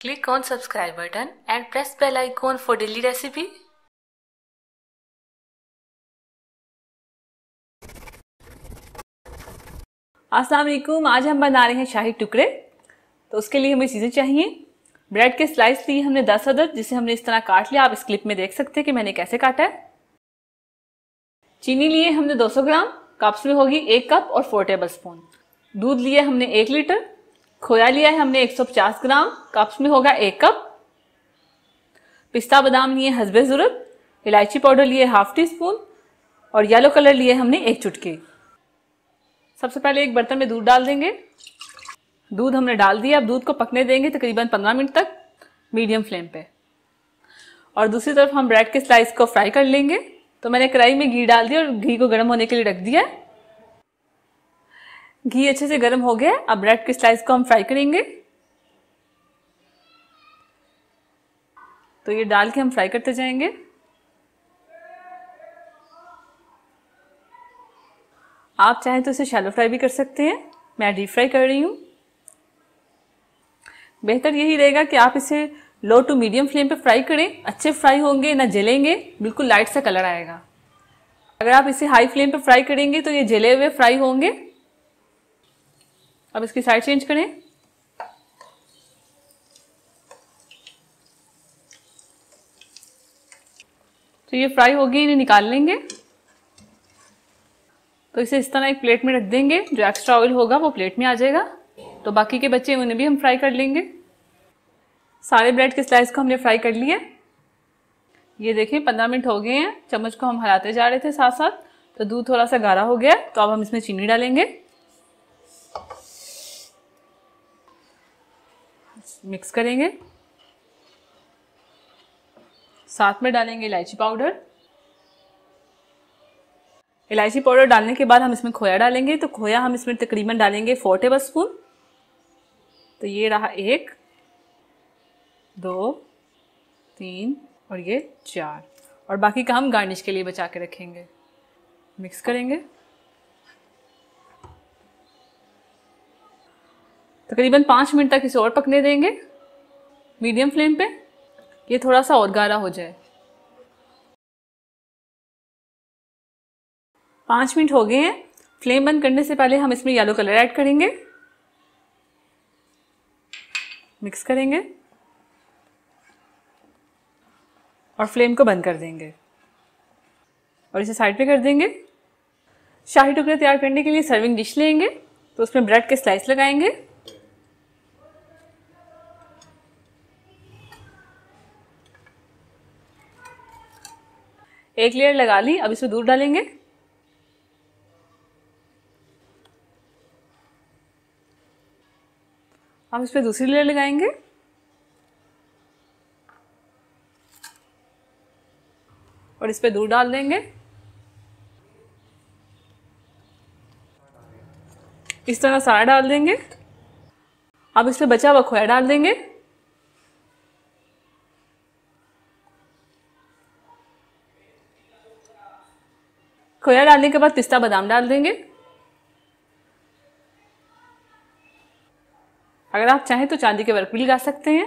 Click on subscribe button and press bell icon for daily recipe. अस्सलाम वालेकुम। आज हम बना रहे हैं शाही टुकड़े। तो उसके लिए हमें चीज़ें चाहिए। ब्रेड के स्लाइस लिए हमने 10 अदद, जिसे हमने इस तरह काट लिया। आप इस क्लिप में देख सकते हैं कि मैंने कैसे काटा है। चीनी लिए हमने 200 ग्राम, कप्स में होगी 1 कप और 4 टेबल स्पून। दूध लिए हमने 1 लीटर। खोया लिया है हमने 150 ग्राम, कप्स में होगा 1 कप। पिस्ता बादाम लिए हस्बे ज़रूरत। इलायची पाउडर लिए हाफ टी स्पून और येलो कलर लिए हमने 1 चुटकी। सबसे पहले एक बर्तन में दूध डाल देंगे। दूध हमने डाल दिया। अब दूध को पकने देंगे तकरीबन 15 मिनट तक मीडियम फ्लेम पे। और दूसरी तरफ हम ब्रेड के स्लाइस को फ्राई कर लेंगे। तो मैंने कढ़ाई में घी डाल दिया और घी को गर्म होने के लिए रख दिया। घी अच्छे से गर्म हो गया। अब ब्रेड के स्लाइस को हम फ्राई करेंगे। तो ये डाल के हम फ्राई करते जाएंगे। आप चाहें तो इसे शैलो फ्राई भी कर सकते हैं। मैं डीप फ्राई कर रही हूँ। बेहतर यही रहेगा कि आप इसे लो टू मीडियम फ्लेम पे फ्राई करें। अच्छे फ्राई होंगे, ना जलेंगे, बिल्कुल लाइट सा कलर आएगा। अगर आप इसे हाई फ्लेम पे फ्राई करेंगे तो ये जले हुए फ्राई होंगे। अब इसकी साइड चेंज करें। तो ये फ्राई हो गई, इन्हें निकाल लेंगे। तो इसे इस तरह एक प्लेट में रख देंगे। जो एक्स्ट्रा ऑयल होगा वो प्लेट में आ जाएगा। तो बाकी के बचे उन्हें भी हम फ्राई कर लेंगे। सारे ब्रेड के स्लाइस को हमने फ्राई कर लिया। ये देखिए 15 मिनट हो गए हैं। चम्मच को हम हिलाते जा रहे थे साथ साथ। तो दूध थोड़ा सा गाढ़ा हो गया। तो अब हम इसमें चीनी डालेंगे, मिक्स करेंगे। साथ में डालेंगे इलायची पाउडर। इलायची पाउडर डालने के बाद हम इसमें खोया डालेंगे। तो खोया हम इसमें तकरीबन डालेंगे 4 टेबल स्पून। तो ये रहा 1, 2, 3 और ये 4। और बाकी का हम गार्निश के लिए बचा के रखेंगे। मिक्स करेंगे। तकरीबन 5 मिनट तक इसे और पकने देंगे मीडियम फ्लेम पे। ये थोड़ा सा और गाढ़ा हो जाए। 5 मिनट हो गए हैं। फ्लेम बंद करने से पहले हम इसमें येलो कलर ऐड करेंगे। मिक्स करेंगे और फ्लेम को बंद कर देंगे और इसे साइड पे कर देंगे। शाही टुकड़े तैयार करने के लिए सर्विंग डिश लेंगे। तो उसमें ब्रेड के स्लाइस लगाएंगे। एक लेयर लगा ली। अब इसमें दूध डालेंगे। हम इस पर दूसरी लेयर लगाएंगे और इस पर दूध डाल देंगे। इस तरह सारा डाल देंगे। अब इस पर बचा हुआ खोया डाल देंगे। खोया डालने के बाद पिस्ता बादाम डाल देंगे। अगर आप चाहें तो चांदी के वर्क भी लगा सकते हैं।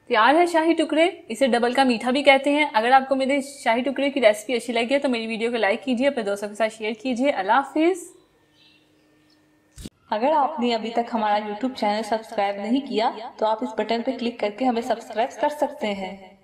तैयार है शाही टुकड़े। इसे डबल का मीठा भी कहते हैं। अगर आपको मेरे शाही टुकड़े की रेसिपी अच्छी लगी है तो मेरी वीडियो को लाइक कीजिए, अपने दोस्तों के साथ शेयर कीजिए। अल्लाह हाफिज। अगर आपने अभी तक हमारा YouTube चैनल सब्सक्राइब नहीं किया तो आप इस बटन पर क्लिक करके हमें सब्सक्राइब कर सकते हैं।